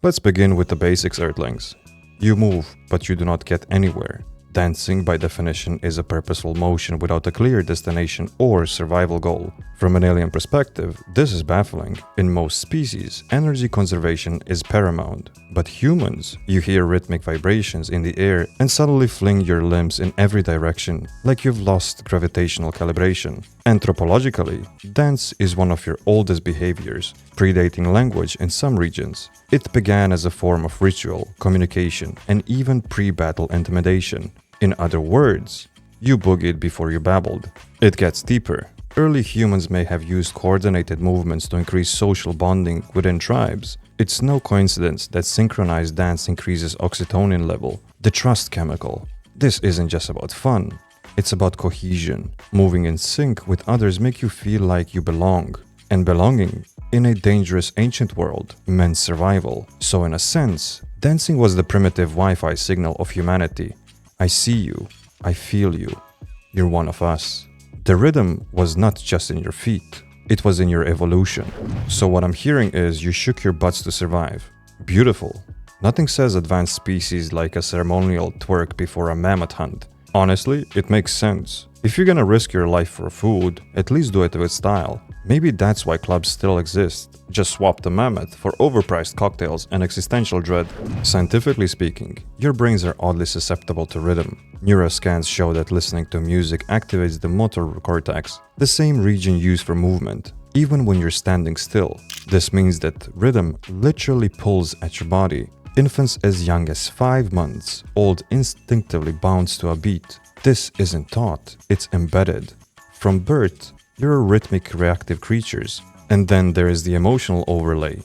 Let's begin with the basics, Earthlings. You move, but you do not get anywhere. Dancing, by definition, is a purposeful motion without a clear destination or survival goal. From an alien perspective, this is baffling. In most species, energy conservation is paramount. But humans, you hear rhythmic vibrations in the air and suddenly fling your limbs in every direction, like you've lost gravitational calibration. Anthropologically, dance is one of your oldest behaviors, predating language in some regions. It began as a form of ritual, communication, and even pre-battle intimidation. In other words, you boogied before you babbled. It gets deeper. Early humans may have used coordinated movements to increase social bonding within tribes. It's no coincidence that synchronized dance increases oxytocin level, the trust chemical. This isn't just about fun. It's about cohesion. Moving in sync with others make you feel like you belong. And belonging, in a dangerous ancient world, meant survival. So in a sense, dancing was the primitive Wi-Fi signal of humanity. I see you. I feel you. You're one of us. The rhythm was not just in your feet. It was in your evolution. So what I'm hearing is you shook your butts to survive. Beautiful. Nothing says advanced species like a ceremonial twerk before a mammoth hunt. Honestly, it makes sense. If you're gonna risk your life for food, at least do it with style. Maybe that's why clubs still exist. Just swap the mammoth for overpriced cocktails and existential dread. Scientifically speaking, your brains are oddly susceptible to rhythm. Neuroscans show that listening to music activates the motor cortex, the same region used for movement, even when you're standing still. This means that rhythm literally pulls at your body. Infants as young as 5 months old instinctively bounce to a beat. This isn't taught, it's embedded. From birth, you're rhythmic reactive creatures. And then there is the emotional overlay.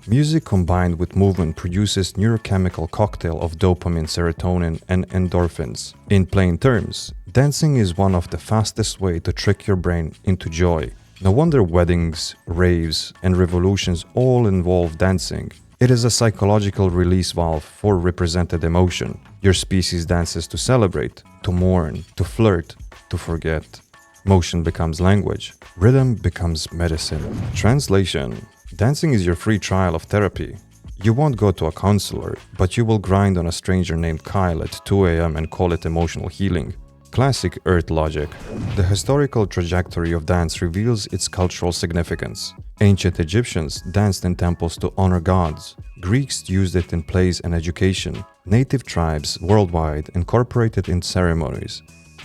Music combined with movement produces neurochemical cocktail of dopamine, serotonin, and endorphins. In plain terms, dancing is one of the fastest ways to trick your brain into joy. No wonder weddings, raves, and revolutions all involve dancing. It is a psychological release valve for represented emotion. Your species dances to celebrate, to mourn, to flirt, to forget. Motion becomes language. Rhythm becomes medicine. Translation: dancing is your free trial of therapy. You won't go to a counselor, but you will grind on a stranger named Kyle at 2 a.m. and call it emotional healing. Classic Earth logic. The historical trajectory of dance reveals its cultural significance. Ancient Egyptians danced in temples to honor gods. Greeks used it in plays and education. Native tribes worldwide incorporated it in ceremonies.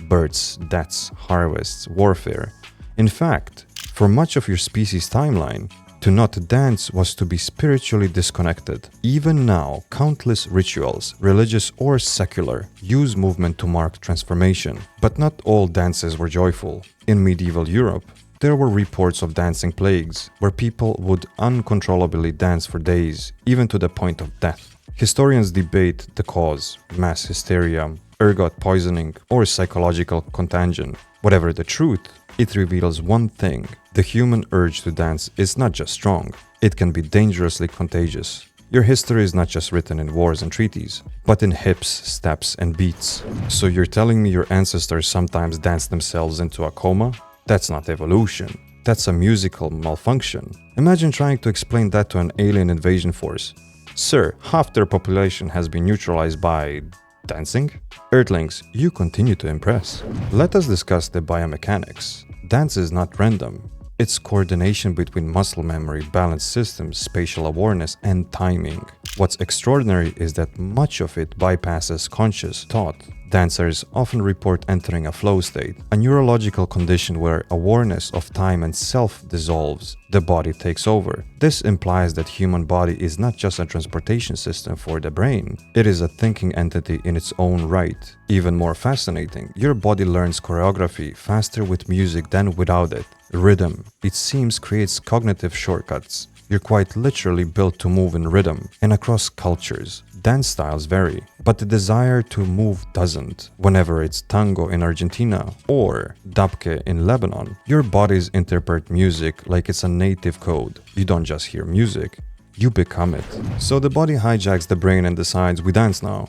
Births, deaths, harvests, warfare. In fact, for much of your species' timeline, to not dance was to be spiritually disconnected. Even now, countless rituals, religious or secular, use movement to mark transformation. But not all dances were joyful. In medieval Europe, there were reports of dancing plagues, where people would uncontrollably dance for days, even to the point of death. Historians debate the cause: mass hysteria, ergot poisoning, or psychological contagion. Whatever the truth, it reveals one thing: the human urge to dance is not just strong, it can be dangerously contagious. Your history is not just written in wars and treaties, but in hips, steps, and beats. So you're telling me your ancestors sometimes danced themselves into a coma? That's not evolution. That's a musical malfunction. Imagine trying to explain that to an alien invasion force. Sir, half their population has been neutralized by dancing? Earthlings, you continue to impress. Let us discuss the biomechanics. Dance is not random. It's coordination between muscle memory, balance systems, spatial awareness, and timing. What's extraordinary is that much of it bypasses conscious thought. Dancers often report entering a flow state, a neurological condition where awareness of time and self dissolves. The body takes over. This implies that human body is not just a transportation system for the brain. It is a thinking entity in its own right. Even more fascinating, your body learns choreography faster with music than without it. Rhythm, it seems, creates cognitive shortcuts. You're quite literally built to move in rhythm, and across cultures. Dance styles vary, but the desire to move doesn't. Whenever it's tango in Argentina or dabke in Lebanon, your bodies interpret music like it's a native code. You don't just hear music, you become it. So the body hijacks the brain and decides we dance now.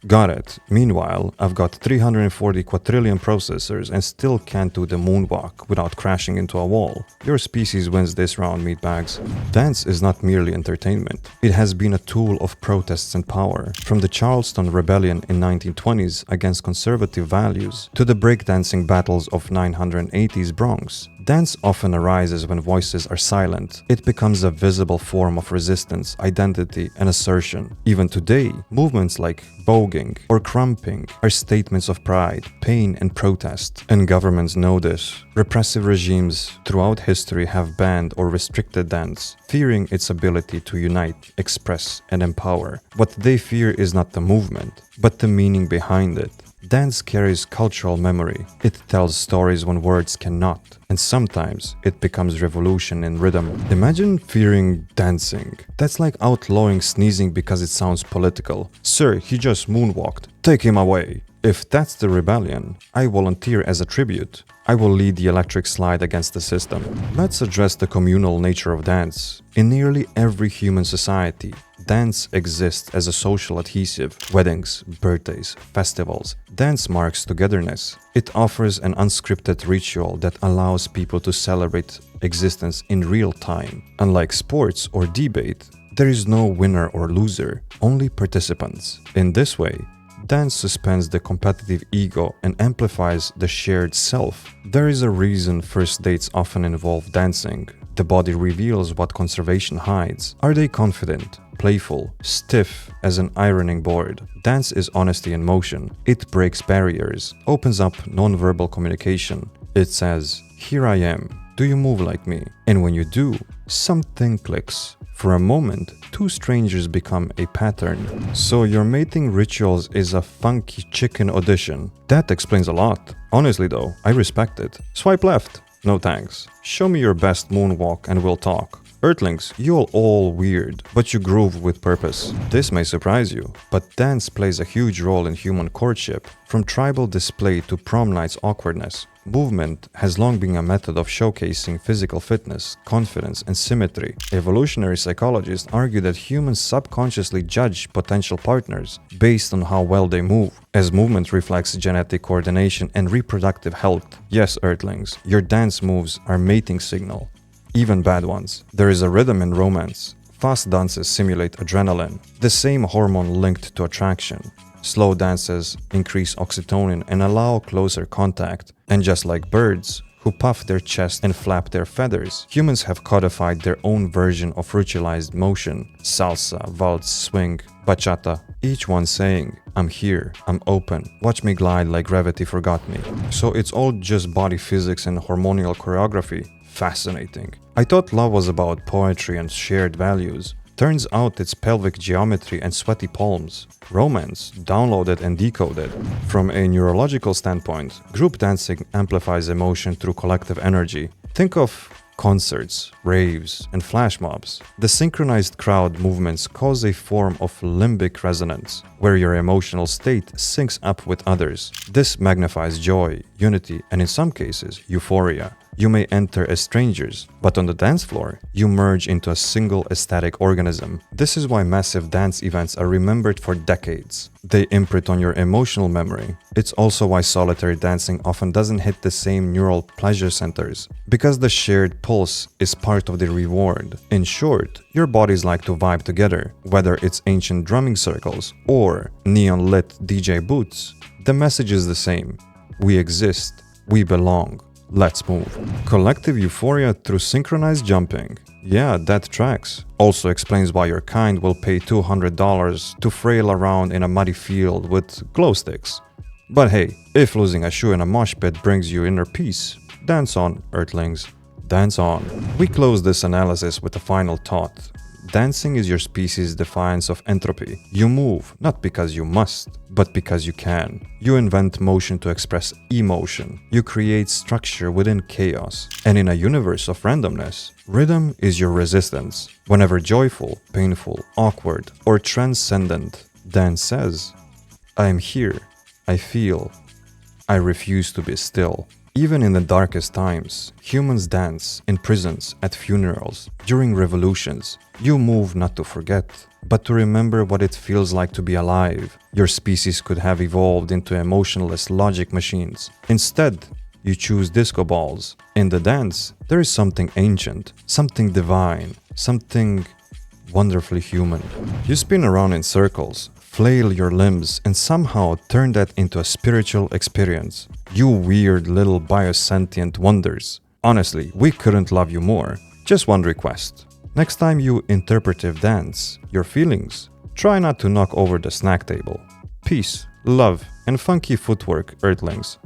Got it. Meanwhile, I've got 340 quadrillion processors and still can't do the moonwalk without crashing into a wall. Your species wins this round, meatbags. Dance is not merely entertainment. It has been a tool of protests and power. From the Charleston Rebellion in 1920s against conservative values to the breakdancing battles of 980s Bronx, dance often arises when voices are silent. It becomes a visible form of resistance, identity, and assertion. Even today, movements like voguing or crumping are statements of pride, pain, and protest. And governments know this. Repressive regimes throughout history have banned or restricted dance, fearing its ability to unite, express, and empower. What they fear is not the movement, but the meaning behind it. Dance carries cultural memory. It tells stories when words cannot, and sometimes it becomes revolution in rhythm. Imagine fearing dancing. That's like outlawing sneezing because it sounds political. Sir, he just moonwalked. Take him away. If that's the rebellion, I volunteer as a tribute. I will lead the electric slide against the system. Let's address the communal nature of dance. In nearly every human society, dance exists as a social adhesive. Weddings, birthdays, festivals. Dance marks togetherness. It offers an unscripted ritual that allows people to celebrate existence in real time. Unlike sports or debate, there is no winner or loser, only participants. In this way, dance suspends the competitive ego and amplifies the shared self. There is a reason first dates often involve dancing. The body reveals what conservation hides. Are they confident, playful, stiff as an ironing board? Dance is honesty in motion. It breaks barriers, opens up non-verbal communication. It says, "Here I am. Do you move like me?" And when you do, something clicks. For a moment, two strangers become a pattern. So your mating rituals is a funky chicken audition. That explains a lot. Honestly though, I respect it. Swipe left. No thanks. Show me your best moonwalk and we'll talk. Earthlings, you're all weird, but you groove with purpose. This may surprise you, but dance plays a huge role in human courtship. From tribal display to prom night's awkwardness, movement has long been a method of showcasing physical fitness, confidence, and symmetry. Evolutionary psychologists argue that humans subconsciously judge potential partners based on how well they move, as movement reflects genetic coordination and reproductive health. Yes, Earthlings, your dance moves are mating signal. Even bad ones. There is a rhythm in romance. Fast dances simulate adrenaline, the same hormone linked to attraction. Slow dances increase oxytocin and allow closer contact. And just like birds, who puff their chest and flap their feathers, humans have codified their own version of ritualized motion. Salsa, waltz, swing, bachata, each one saying, "I'm here, I'm open, watch me glide like gravity forgot me." So it's all just body physics and hormonal choreography. Fascinating. I thought love was about poetry and shared values. Turns out it's pelvic geometry and sweaty palms. Romance, downloaded and decoded. From a neurological standpoint, group dancing amplifies emotion through collective energy. Think of concerts, raves, and flash mobs. The synchronized crowd movements cause a form of limbic resonance, where your emotional state syncs up with others. This magnifies joy, unity, and in some cases, euphoria. You may enter as strangers, but on the dance floor, you merge into a single aesthetic organism. This is why massive dance events are remembered for decades. They imprint on your emotional memory. It's also why solitary dancing often doesn't hit the same neural pleasure centers, because the shared pulse is part of the reward. In short, your bodies like to vibe together, whether it's ancient drumming circles or neon-lit DJ booths. The message is the same. We exist. We belong. Let's move. Collective euphoria through synchronized jumping. Yeah, that tracks. Also explains why your kind will pay $200 to frail around in a muddy field with glow sticks. But hey, if losing a shoe in a mosh pit brings you inner peace, dance on, Earthlings. Dance on. We close this analysis with a final thought. Dancing is your species' defiance of entropy. You move, not because you must, but because you can. You invent motion to express emotion. You create structure within chaos. And in a universe of randomness, rhythm is your resistance. Whenever joyful, painful, awkward, or transcendent, dance says, "I am here. I feel. I refuse to be still." Even in the darkest times, humans dance in prisons, at funerals, during revolutions. You move not to forget, but to remember what it feels like to be alive. Your species could have evolved into emotionless logic machines. Instead, you choose disco balls. In the dance, there is something ancient, something divine, something wonderfully human. You spin around in circles, flail your limbs, and somehow turn that into a spiritual experience. You weird little biosentient wonders. Honestly, we couldn't love you more. Just one request. Next time you interpretive dance your feelings, try not to knock over the snack table. Peace, love, and funky footwork, Earthlings.